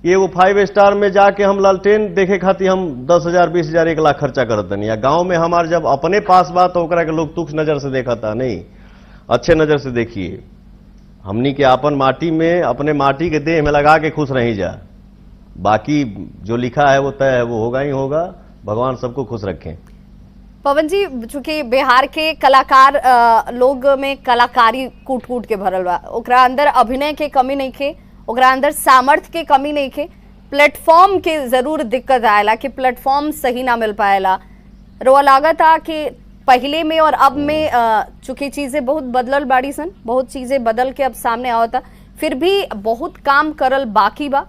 ये वो 5 स्टार में जाके हम लालटेन देखे खातिर हम 10,000 20,000 1 लाख खर्चा करते नहीं, या गांव में हमारे जब अपने पास बात तो ओकरा के लोग तुक्ष नजर से देखा था, नहीं, अच्छे नजर से देखिए। हमनी के अपन माटी में, अपने माटी के देह में लगा के खुश नहीं जा, बाकी जो लिखा है वो तय है, वो होगा ही होगा। भगवान सबको खुश रखें। पवन जी, चूंकि बिहार के कलाकार लोग में कलाकारी कूट कूट के भरल बा, ओकरा अंदर अभिनय के कमी नहीं खे, ओकरा अंदर सामर्थ्य के कमी नहीं खे, प्लेटफॉर्म के जरूर दिक्कत आयला कि प्लेटफॉर्म सही ना मिल पाएला। रोआ लागत आ कि पहले में और अब में चूंकि चीजें बहुत बदलल बाड़ी सन, बहुत चीजें बदल के अब सामने आवता, फिर भी बहुत काम करल बाकी बा।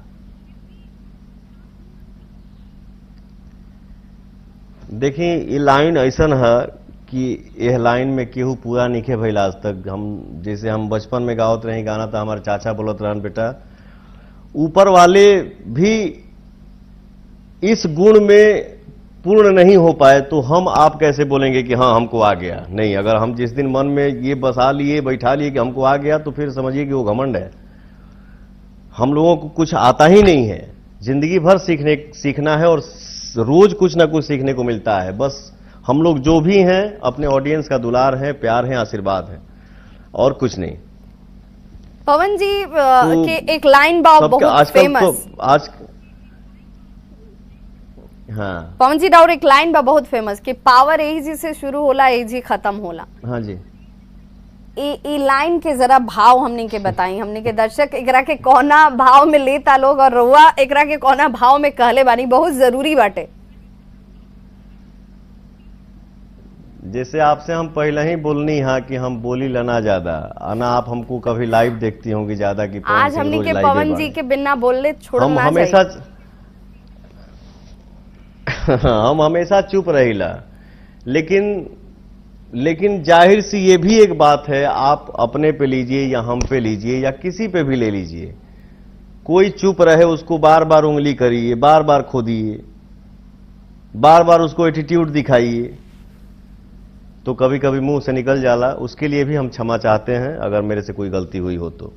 देखिए, ये लाइन ऐसन है कि यह लाइन में केहू पूरा नहीं भइल आज तक। जैसे हम बचपन में गावत रही गाना, तो हमारे चाचा बोलत रहन, बेटा ऊपर वाले भी इस गुण में पूर्ण नहीं हो पाए तो हम आप कैसे बोलेंगे कि हाँ हमको आ गया? नहीं, अगर हम जिस दिन मन में ये बसा लिए, बैठा लिए कि हमको आ गया, तो फिर समझिए कि वो घमंड है। हम लोगों को कुछ आता ही नहीं है, जिंदगी भर सीखना है और रोज कुछ ना कुछ सीखने को मिलता है। बस हम लोग जो भी हैं अपने ऑडियंस का दुलार है, प्यार है, आशीर्वाद है, और कुछ नहीं। पवन जी के एक लाइन बहुत फेमस, आज हाँ पवन जी और एक लाइन बा बहुत फेमस कि पावर यही जी से शुरू होला, यही जी खत्म होला। हाँ जी, ई लाइन के जरा भाव हमने के बताई, हमने के दर्शक एकरा के कोना भाव में लेता लोग, और रुआ एकरा के कोना भाव में कहले बानी, बहुत जरूरी बाटे। जैसे आपसे हम पहले ही बोलनी है कि हम बोली लेना ज्यादा आना, आप हमको कभी लाइव देखती होंगी ज्यादा कि आज हमने के पवन जी के बिना बोलने छोड़ना हम हमेशा हम हमेशा चुप रहिला, लेकिन जाहिर सी ये भी एक बात है, आप अपने पे लीजिए या हम पे लीजिए या किसी पे भी ले लीजिए, कोई चुप रहे उसको बार बार उंगली करिए, बार बार खोदिए, बार बार उसको एटीट्यूड दिखाइए, तो कभी कभी मुंह से निकल जाला। उसके लिए भी हम क्षमा चाहते हैं अगर मेरे से कोई गलती हुई हो तो।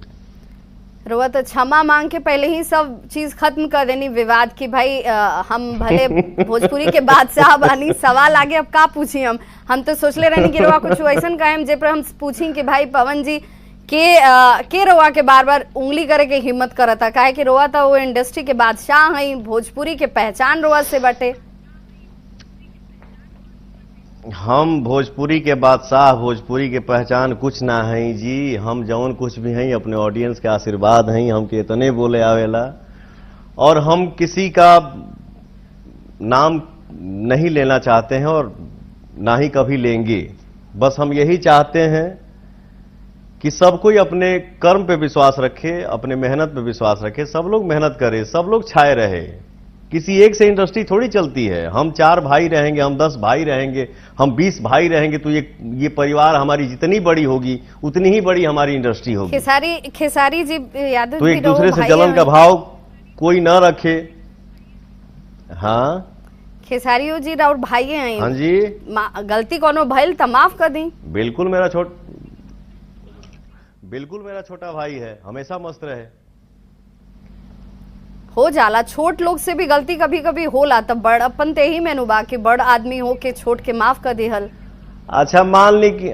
रोआ तो क्षमा मांग के पहले ही सब चीज खत्म कर देनी विवाद की भाई हम भले भोजपुरी के बादशाह बानी सवाल आगे अब का पूछी हम तो सोचले रहनी कि रोआ कुछ ऐसा कहे जे पर हम पूछी कि भाई पवन जी के रोआ के बार बार उंगली करे के हिम्मत करता काहे कि रोआ था वो इंडस्ट्री के बादशाह है, भोजपुरी के पहचान रोआ से बटे। हम भोजपुरी के बादशाह, भोजपुरी के पहचान कुछ ना है जी। हम जौन कुछ भी हैं अपने ऑडियंस के आशीर्वाद हैं, हमके इतने बोले आवेला और हम किसी का नाम नहीं लेना चाहते हैं और ना ही कभी लेंगे। बस हम यही चाहते हैं कि सब कोई अपने कर्म पे विश्वास रखे, अपने मेहनत पे विश्वास रखे, सब लोग मेहनत करें, सब लोग छाए रहे। किसी एक से इंडस्ट्री थोड़ी चलती है। हम 4 भाई रहेंगे, हम 10 भाई रहेंगे, हम 20 भाई रहेंगे तो ये परिवार हमारी जितनी बड़ी होगी उतनी ही बड़ी हमारी इंडस्ट्री होगी। खेसारी जी यादव तो एक दूसरे से जलन का भाव कोई ना रखे। हाँ खेसारी जी और भाई हैं। हाँ जी, गलती कोनो भइल त माफ कर दी। बिल्कुल मेरा छोटा भाई है, हमेशा मस्त रहे। हो जाला, छोट लोग से भी गलती कभी कभी होला, तब बड़पन ते ही मेनू बा कि बड़ आदमी हो के छोट के माफ कर दिहल। अच्छा मान ली कि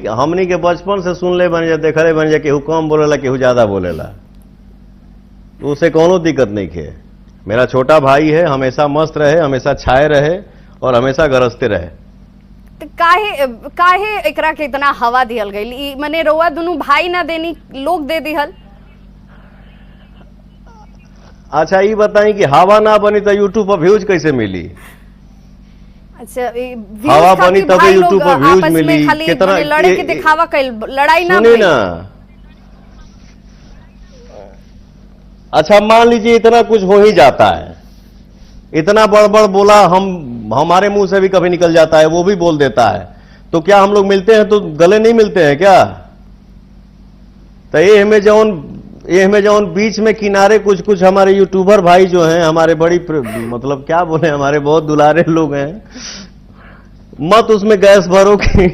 हमनी के बचपन से सुन ले बन जा, देख ले बन जा, केहू कम बोलेला केहू ज्यादा बोलेला, तो उसे कोनो दिक्कत नहीं खे। मेरा छोटा भाई है, हमेशा मस्त रहे, हमेशा छाए रहे और हमेशा गरजते रहे। तो काहे एकरा के इतना हवा दिहल गई? मने रोआ दोनों भाई ना देनी लोग दे दिहल। अच्छा ये बताएं कि हवा ना बनी तो यूट्यूब पर व्यूज कैसे मिली? अच्छा हवा बनी तब यूट्यूब पर व्यूज मिली। कितना लड़े के दिखावा कइल, लड़ाई ना सुनी ना। अच्छा मान लीजिए इतना कुछ हो ही जाता है, इतना बड़ बोला, हमारे मुंह से भी कभी निकल जाता है, वो भी बोल देता है, तो क्या हम लोग मिलते हैं तो गले नहीं मिलते हैं क्या? तो ये हमें जौन बीच में किनारे कुछ हमारे यूट्यूबर भाई जो हैं, हमारे बड़ी मतलब क्या बोले, हमारे बहुत दुलारे लोग हैं, मत उसमें गैस भरो कि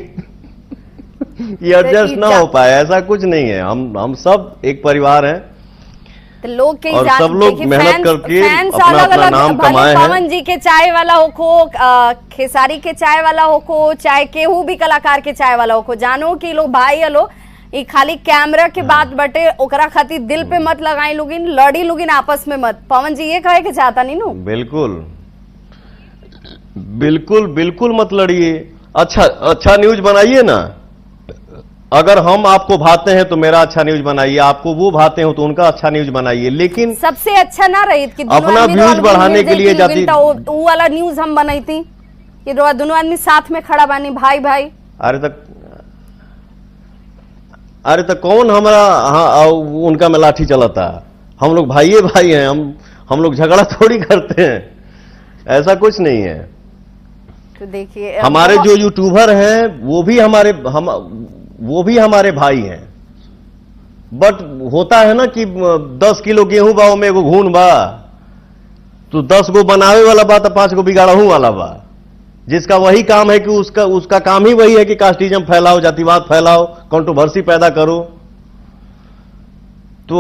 ये एडजस्ट ना हो पाए, ऐसा कुछ नहीं है। हम सब एक परिवार हैं तो लोग के और सब लोग मेहनत करके अपना नाम कमाए हैं। पवन जी के चाय वाला होको, खेसारी के चाय वाला होको, चाहे केहू भी कलाकार के चाय वाला होको, जानो कि लोग भाई लो, ये खाली कैमरा के बात बटे, ओकरा खातिर दिल पे मत लगाई लोगिन, लड़ी लोगिन आपस में मत। पवन जी ये कहे के चाहता नहीं नो? बिल्कुल मत लड़िए। अच्छा न्यूज बनाइए ना। अगर हम आपको भाते हैं तो मेरा अच्छा न्यूज बनाइए, आपको वो भाते हो तो उनका अच्छा न्यूज बनाइए, लेकिन सबसे अच्छा ना रही कि अपना व्यूज बढ़ाने के लिए जाती वो वाला न्यूज हम बनाई थी कि दोनों आदमी साथ में खड़ा बानी, भाई। अरे तो कौन हमारा उनका में लाठी चलाता? हम लोग भाई हैं, हम लोग झगड़ा थोड़ी करते हैं, ऐसा कुछ नहीं है। तो देखिए हमारे जो यूट्यूबर हैं वो भी हमारे भाई हैं, बट होता है ना कि 10 किलो गेहूं बा में एगो घून बा, तो 10 गो बनावे वाला बा तो 5 गो बिगाड़हू वाला बा, जिसका वही काम है कि उसका काम ही वही है कि कास्टिज्म फैलाओ, जातिवाद फैलाओ, कंट्रोवर्सी पैदा करो। तो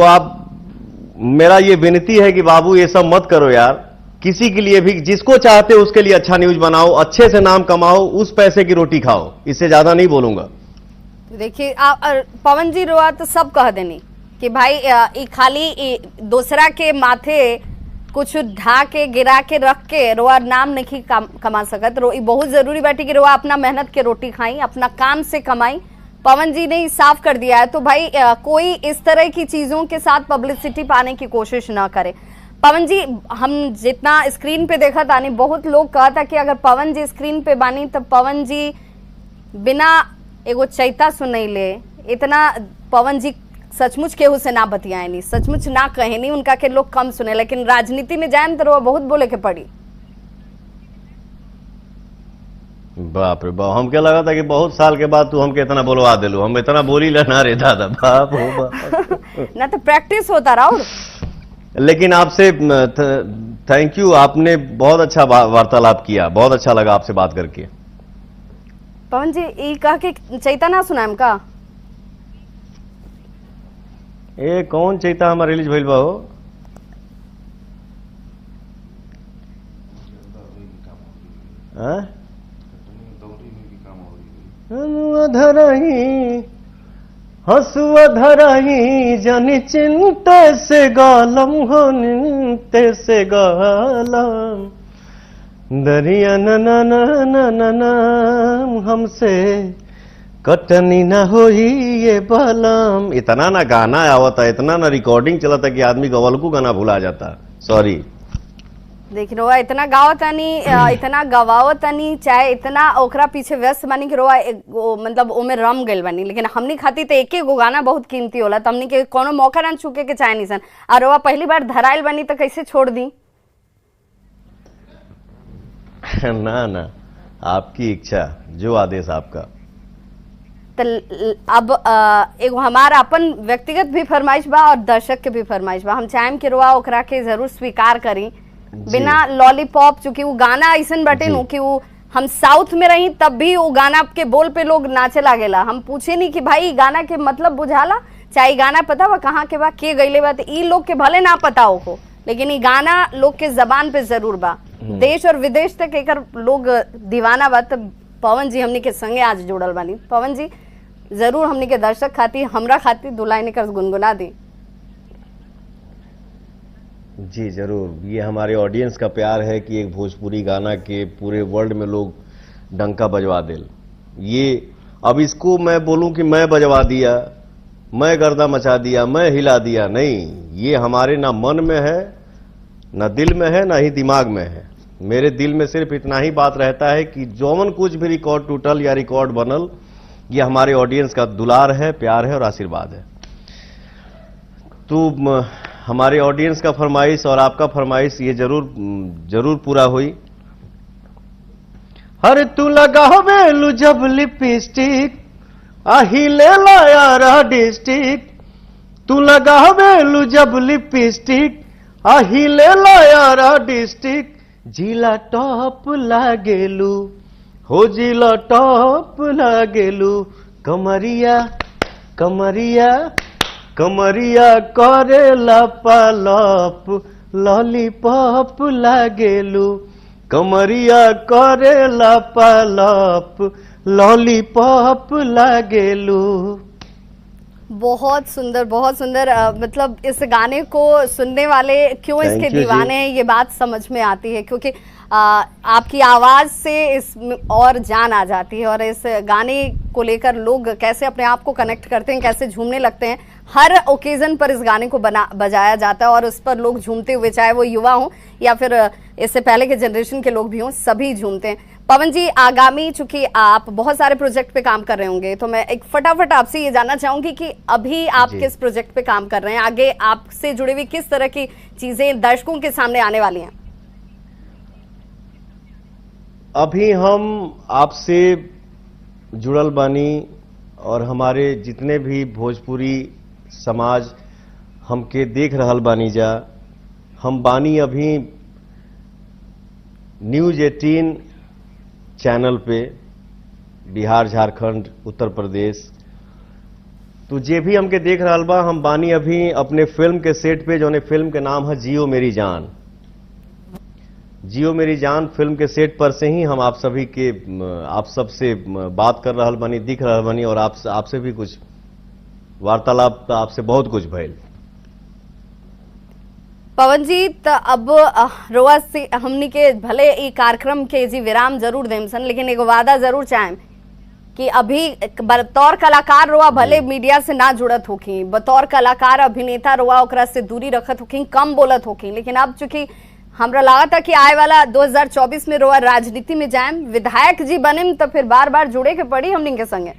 मेरा ये विनती है कि बाबू ये सब मत करो यार। किसी के लिए भी, जिसको चाहते हो उसके लिए अच्छा न्यूज बनाओ, अच्छे से नाम कमाओ, उस पैसे की रोटी खाओ, इससे ज्यादा नहीं बोलूंगा। देखिए पवन जी रोआ तो सब कह देनी कि भाई खाली दूसरा के माथे कुछ ढा के गिरा के रख के रोआ नाम नहीं कमा सकत। बहुत जरूरी बाटी कि रोआ अपना मेहनत के रोटी खाई, अपना काम से कमाई। पवन जी ने साफ कर दिया है, तो भाई कोई इस तरह की चीजों के साथ पब्लिसिटी पाने की कोशिश ना करे। पवन जी हम जितना स्क्रीन पे देखा था, बहुत लोग कहा था कि अगर पवन जी स्क्रीन पे बानी तो पवन जी बिना एगो चैता सुनैले इतना पवन जी सचमुच केहू से ना बतियाए नहीं, सचमुच ना कहे नहीं, उनका के लोग कम सुने, लेकिन राजनीति में जाए तो बहुत बोले के पड़ी। बाप रे बाप, हमके लगा था कि बहुत साल के बाद तू हमके इतना बोलवा दिलू, हम इतना बोली लेना रे दादा, बाप हो बाप। ना तो प्रैक्टिस होता रहा। लेकिन आपसे थैंक यू, आपने बहुत अच्छा वार्तालाप किया, बहुत अच्छा लगा आपसे बात करके। पवन जी ये कह के चैता ना सुनाएम का? ए कौन चैता हमार रिलीज भइल बा हो? हाँ? धरही हसुआ धरही जनि चिंते से गालम हो निंते से गालम दरिया न हमसे कटनी ना होई ये बालम। इतना ना गाना आवता, इतना ना रिकॉर्डिंग चलता कि आदमी गवलकू गाना भुला जाता। सॉरी। देखिए रोआ इतना गावतनी, इतना गवावतनी, चाहे इतना ओकरा पीछे व्यस्त बनी कि रोआ मतलब ओमे रम गइल बनी, लेकिन हमनी खाती तो एक गो गाना बहुत कीमती होला, तो हमनी के कोनो मौका ना चूके के चाहे नहीं सन। और रोआ पहली बार धराइल बनी तो कैसे छोड़ दी? ना ना, आपकी इच्छा, जो आदेश आपका। तो अब एगो हमारा अपन व्यक्तिगत भी फरमाइश बा और दर्शक के भी फरमाइश बा, हम चाहेम कि रोआ ओकरा के जरूर स्वीकार करी बिना लॉलीपॉप। चूंकि वो गाना ऐसा बटे नु कि वो हम साउथ में रही तब भी वो गाना के बोल पे लोग नाचे लागेला। हम पूछे नहीं कि भाई गाना के मतलब बुझाला, चाहे गाना पता बा कहाँ के बा, के गईले बा, ई लोग के भले ना पता हो, लेकिन ये गाना लोग के जबान पे जरूर बा। देश और विदेश तक एक लोग दीवाना बा। तो पवन जी हमनी के संगे आज जुड़ल बानी। पवन जी जरूर हमनी के दर्शक खाती, हमरा खाती दुलाइन कर गुनगुना दी। जी जरूर, ये हमारे ऑडियंस का प्यार है कि एक भोजपुरी गाना के पूरे वर्ल्ड में लोग डंका बजवा दे। ये अब इसको मैं बोलूं कि मैं बजवा दिया, मैं गर्दा मचा दिया, मैं हिला दिया, नहीं। ये हमारे ना मन में है, ना दिल में है, ना ही दिमाग में है। मेरे दिल में सिर्फ इतना ही बात रहता है कि जौवन कुछ भी रिकॉर्ड टूटल या रिकॉर्ड बनल, ये हमारे ऑडियंस का दुलार है, प्यार है और आशीर्वाद है। तो हमारे ऑडियंस का फरमाइश और आपका फरमाइश ये जरूर पूरा हुई। हर तू लगावेलू जब लिपस्टिक आही ले लाया डिस्ट्रिक्ट, तू लगावेलू जब लिपस्टिक आही ले लाया डिस्ट्रिक्ट, जिला टॉप लागेलू हो, जिला टॉप लागेलू, कमरिया कमरिया कमरिया करेला पालप, लॉलीपॉप लागेलू, कमरिया करेला पालप, लॉलीपॉप लागेलू। बहुत सुंदर, बहुत सुंदर। मतलब इस गाने को सुनने वाले क्यों इसके दीवाने हैं ये बात समझ में आती है, क्योंकि आपकी आवाज से इस और जान आ जाती है। और इस गाने को लेकर लोग कैसे अपने आप को कनेक्ट करते हैं, कैसे झूमने लगते हैं। हर ओकेजन पर इस गाने को बजाया जाता है और उस पर लोग झूमते हुए, चाहे वो युवा हों या फिर इससे पहले के जनरेशन के लोग भी हों, सभी झूमते हैं। पवन जी, आगामी चूंकि आप बहुत सारे प्रोजेक्ट पे काम कर रहे होंगे, तो मैं एक फटाफट आपसे ये जानना चाहूंगी कि अभी आप किस प्रोजेक्ट पे काम कर रहे हैं, आगे आपसे जुड़ी हुई किस तरह की चीजें दर्शकों के सामने आने वाली हैं? अभी हम आपसे जुड़ल बानी और हमारे जितने भी भोजपुरी समाज हमके देख रहल बानी जा, हम बानी अभी न्यूज 18 चैनल पे, बिहार, झारखंड, उत्तर प्रदेश। तो जे भी हमके देख रहल बा, हम बानी अभी अपने फिल्म के सेट पे, जो फिल्म के नाम है जियो मेरी जान। जियो मेरी जान फिल्म के सेट पर से ही हम आप सबसे बात कर रहल बानी, दिख रहल बानी, और आपसे भी कुछ वार्तालाप, आपसे बहुत कुछ भइल। पवन जी, तो अब रोआ से हमनी के भले ई कार्यक्रम के जी विराम जरूर देम सन, लेकिन एगो वादा जरूर चाहें कि अभी बतौर कलाकार रोआ भले मीडिया से ना जुड़त होखी, बतौर कलाकार अभिनेता रोआ ओकरा से दूरी रखत होखी, कम बोलत होखी, लेकिन अब चूंकि हमरा लगा था कि आए वाला 2024 में रोआ राजनीति में जाए, विधायक जी बने, तो फिर बार बार जुड़े के पड़ी हमनी के संगे।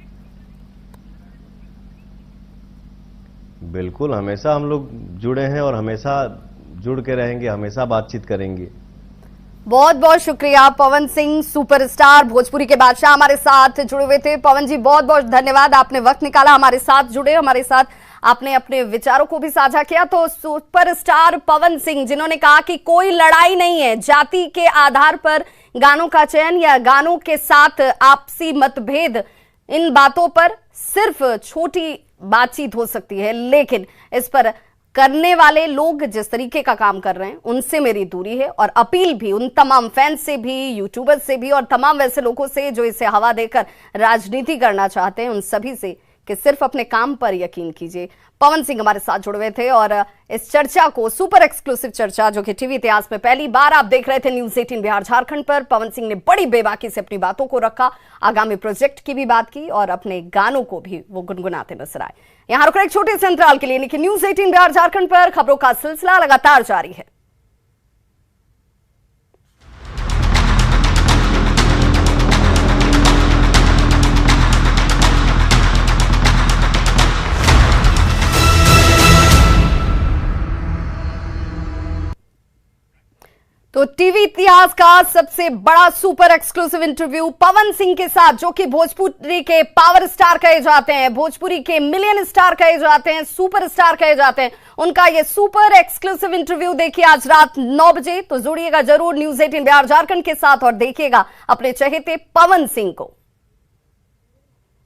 बिल्कुल, हमेशा हम लोग जुड़े हैं और हमेशा जुड़ के रहेंगे, हमेशा बातचीत करेंगे। बहुत बहुत शुक्रिया पवन सिंह, सुपरस्टार, भोजपुरी के बादशाह, हमारे साथ जुड़े हुए थे। पवन जी बहुत बहुत धन्यवाद, आपने वक्त निकाला, हमारे साथ जुड़े, हमारे साथ आपने अपने विचारों को भी साझा किया। तो सुपरस्टार पवन सिंह, जिन्होंने कहा कि कोई लड़ाई नहीं है जाति के आधार पर गानों का चयन या गानों के साथ आपसी मतभेद इन बातों पर सिर्फ छोटी बातचीत हो सकती है, लेकिन इस पर करने वाले लोग जिस तरीके का काम कर रहे हैं उनसे मेरी दूरी है। और अपील भी उन तमाम फैंस से भी, यूट्यूबर से भी और तमाम वैसे लोगों से जो इसे हवा देकर राजनीति करना चाहते हैं, उन सभी से कि सिर्फ अपने काम पर यकीन कीजिए। पवन सिंह हमारे साथ जुड़े हुए थे और इस चर्चा को, सुपर एक्सक्लूसिव चर्चा जो कि टीवी इतिहास में पहली बार आप देख रहे थे न्यूज़ 18 बिहार झारखंड पर, पवन सिंह ने बड़ी बेबाकी से अपनी बातों को रखा, आगामी प्रोजेक्ट की भी बात की और अपने गानों को भी वो गुनगुनाते नजर आए। यहां रुक एक छोटे से अंतराल के लिए, लेकिन न्यूज़ 18 बिहार झारखंड पर खबरों का सिलसिला लगातार जारी है। तो टीवी इतिहास का सबसे बड़ा super exclusive interview Pawan Singh के साथ, जो कि भोजपुरी के पावर स्टार कहे जाते हैं, भोजपुरी के मिलियन स्टार कहे जाते हैं, सुपर स्टार कहे जाते हैं, उनका ये सुपर एक्सक्लूसिव इंटरव्यू देखिए आज रात 9 बजे। तो जुड़िएगा जरूर न्यूज़ 18 बिहार झारखंड के साथ और देखिएगा अपने चहेते पवन सिंह को।